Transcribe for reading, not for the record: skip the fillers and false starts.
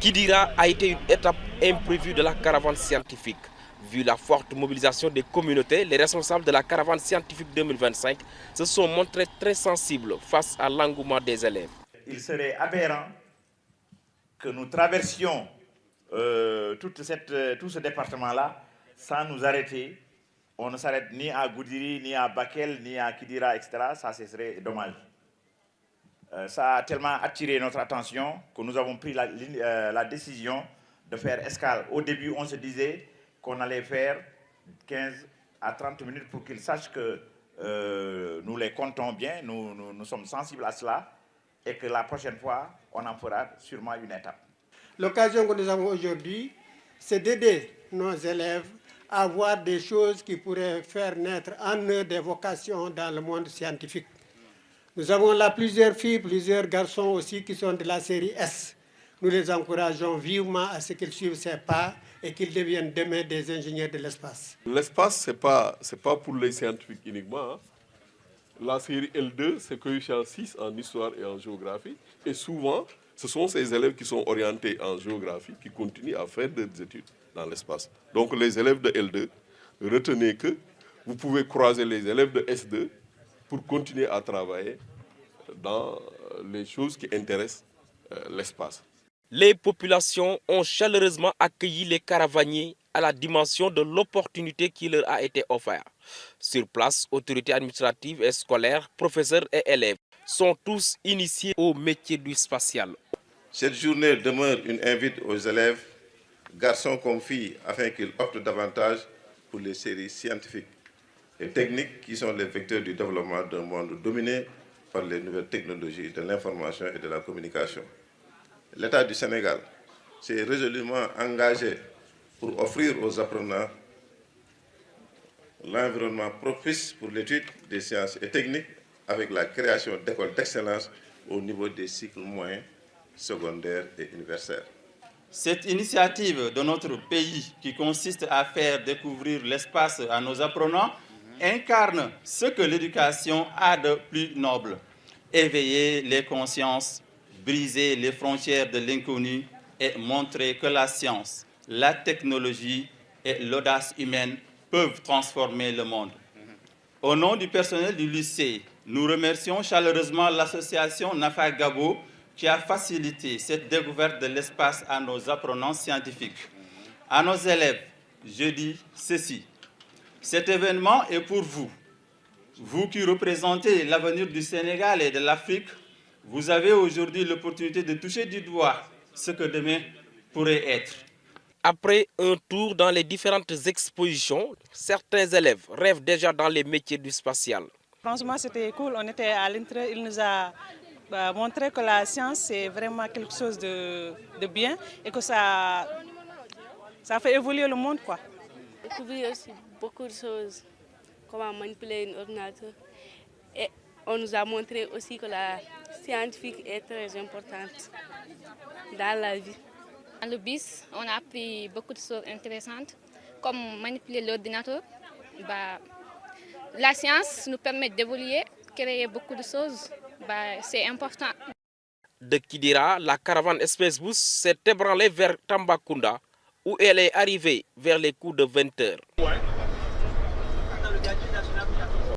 Kidira a été une étape imprévue de la caravane scientifique. Vu la forte mobilisation des communautés, les responsables de la caravane scientifique 2025 se sont montrés très sensibles face à l'engouement des élèves. Il serait aberrant que nous traversions tout ce département-là sans nous arrêter. On ne s'arrête ni à Goudiri, ni à Bakel, ni à Kidira, etc. Ça, ce serait dommage. Ça a tellement attiré notre attention que nous avons pris la décision de faire escale. Au début, on se disait qu'on allait faire 15 à 30 minutes pour qu'ils sachent que nous les comptons bien, nous sommes sensibles à cela et que la prochaine fois, on en fera sûrement une étape. L'occasion que nous avons aujourd'hui, c'est d'aider nos élèves à voir des choses qui pourraient faire naître en eux des vocations dans le monde scientifique. Nous avons là plusieurs filles, plusieurs garçons aussi qui sont de la série S. Nous les encourageons vivement à ce qu'ils suivent ces pas et qu'ils deviennent demain des ingénieurs de l'espace. L'espace, ce n'est pas pour les scientifiques uniquement. La série L2, c'est coefficient 6 en histoire et en géographie. Et souvent, ce sont ces élèves qui sont orientés en géographie qui continuent à faire des études dans l'espace. Donc les élèves de L2, retenez que vous pouvez croiser les élèves de S2 pour continuer à travailler dans les choses qui intéressent l'espace. Les populations ont chaleureusement accueilli les caravaniers à la dimension de l'opportunité qui leur a été offerte. Sur place, autorités administratives et scolaires, professeurs et élèves sont tous initiés au métier du spatial. Cette journée demeure une invite aux élèves, garçons comme filles, afin qu'ils optent davantage pour les séries scientifiques et techniques qui sont les vecteurs du développement d'un monde dominé par les nouvelles technologies de l'information et de la communication. L'État du Sénégal s'est résolument engagé pour offrir aux apprenants l'environnement propice pour l'étude des sciences et techniques avec la création d'écoles d'excellence au niveau des cycles moyens, secondaires et universitaires. Cette initiative de notre pays qui consiste à faire découvrir l'espace à nos apprenants incarne ce que l'éducation a de plus noble. Éveiller les consciences, briser les frontières de l'inconnu et montrer que la science, la technologie et l'audace humaine peuvent transformer le monde. Au nom du personnel du lycée, nous remercions chaleureusement l'association Nafa Gabo qui a facilité cette découverte de l'espace à nos apprenants scientifiques. À nos élèves, je dis ceci. Cet événement est pour vous. Vous qui représentez l'avenir du Sénégal et de l'Afrique, vous avez aujourd'hui l'opportunité de toucher du doigt ce que demain pourrait être. Après un tour dans les différentes expositions, certains élèves rêvent déjà dans les métiers du spatial. Franchement, c'était cool. On était à l'intérieur. Il nous a montré que la science, c'est vraiment quelque chose de bien et que ça fait évoluer le monde, quoi. Découvrir aussi beaucoup de choses, comment manipuler un ordinateur. Et on nous a montré aussi que la scientifique est très importante dans la vie. Dans le bus, on a appris beaucoup de choses intéressantes, comme manipuler l'ordinateur. La science nous permet d'évoluer, créer beaucoup de choses. C'est important. De Kidira, la caravane Space Bus s'est ébranlée vers Tambacounda, où elle est arrivée vers les coups de 20 h.